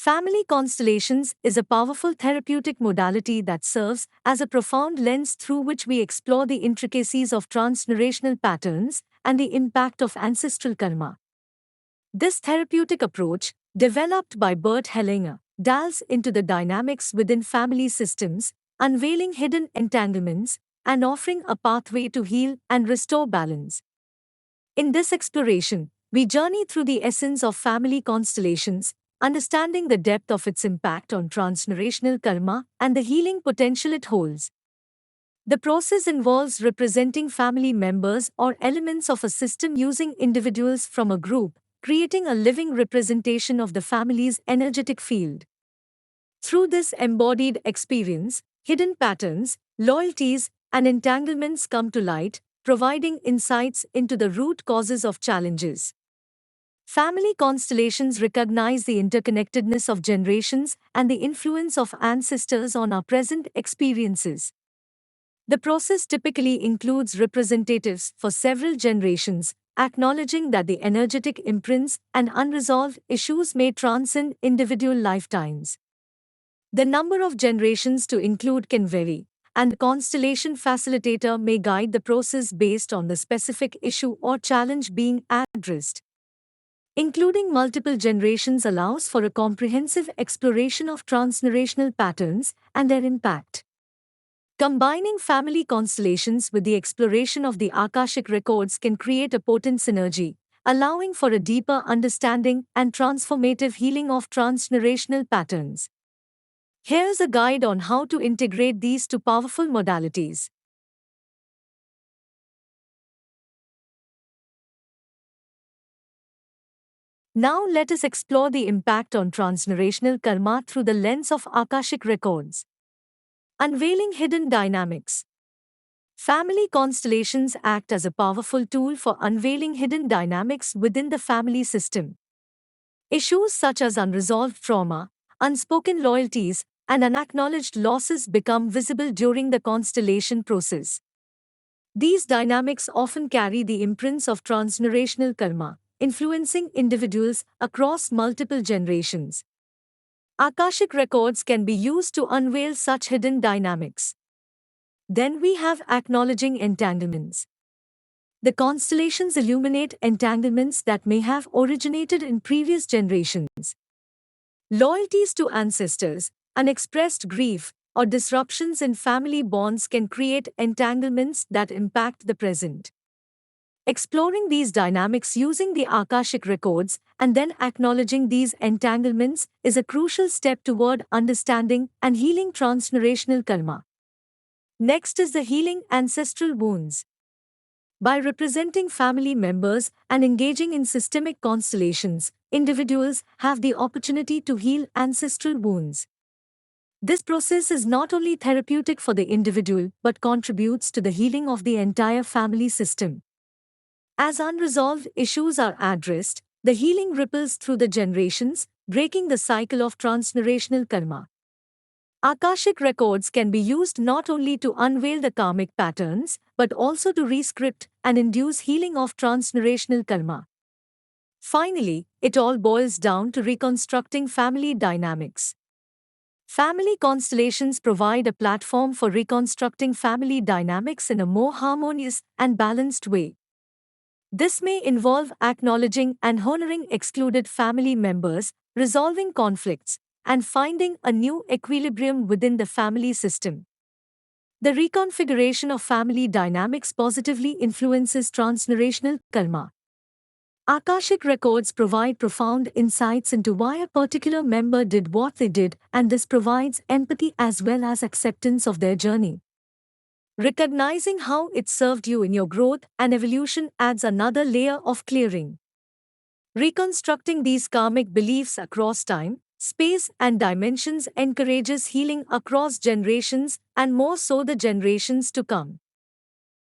Family constellations is a powerful therapeutic modality that serves as a profound lens through which we explore the intricacies of transgenerational patterns and the impact of ancestral karma. This therapeutic approach, developed by Bert Hellinger, delves into the dynamics within family systems, unveiling hidden entanglements and offering a pathway to heal and restore balance. In this exploration, we journey through the essence of family constellations, understanding the depth of its impact on transgenerational karma and the healing potential it holds. The process involves representing family members or elements of a system using individuals from a group, creating a living representation of the family's energetic field. Through this embodied experience, hidden patterns, loyalties, and entanglements come to light, providing insights into the root causes of challenges. Family constellations recognize the interconnectedness of generations and the influence of ancestors on our present experiences. The process typically includes representatives for several generations, acknowledging that the energetic imprints and unresolved issues may transcend individual lifetimes. The number of generations to include can vary, and the constellation facilitator may guide the process based on the specific issue or challenge being addressed. Including multiple generations allows for a comprehensive exploration of transgenerational patterns and their impact. Combining family constellations with the exploration of the Akashic records can create a potent synergy, allowing for a deeper understanding and transformative healing of transgenerational patterns. Here's a guide on how to integrate these two powerful modalities. Now let us explore the impact on transgenerational karma through the lens of Akashic records. Unveiling hidden dynamics. Family constellations act as a powerful tool for unveiling hidden dynamics within the family system. Issues such as unresolved trauma, unspoken loyalties, and unacknowledged losses become visible during the constellation process. These dynamics often carry the imprints of transgenerational karma, influencing individuals across multiple generations. Akashic records can be used to unveil such hidden dynamics. Then we have acknowledging entanglements. The constellations illuminate entanglements that may have originated in previous generations. Loyalties to ancestors, unexpressed grief, or disruptions in family bonds can create entanglements that impact the present. Exploring these dynamics using the Akashic records and then acknowledging these entanglements is a crucial step toward understanding and healing transgenerational karma. Next is the healing ancestral wounds. By representing family members and engaging in systemic constellations, individuals have the opportunity to heal ancestral wounds. This process is not only therapeutic for the individual but contributes to the healing of the entire family system. As unresolved issues are addressed, the healing ripples through the generations, breaking the cycle of transgenerational karma. Akashic records can be used not only to unveil the karmic patterns, but also to rescript and induce healing of transgenerational karma. Finally, it all boils down to reconstructing family dynamics. Family constellations provide a platform for reconstructing family dynamics in a more harmonious and balanced way. This may involve acknowledging and honoring excluded family members, resolving conflicts, and finding a new equilibrium within the family system. The reconfiguration of family dynamics positively influences transgenerational karma. Akashic records provide profound insights into why a particular member did what they did, and this provides empathy as well as acceptance of their journey. Recognizing how it served you in your growth and evolution adds another layer of clearing. Reconstructing these karmic beliefs across time, space, and dimensions encourages healing across generations and more so the generations to come.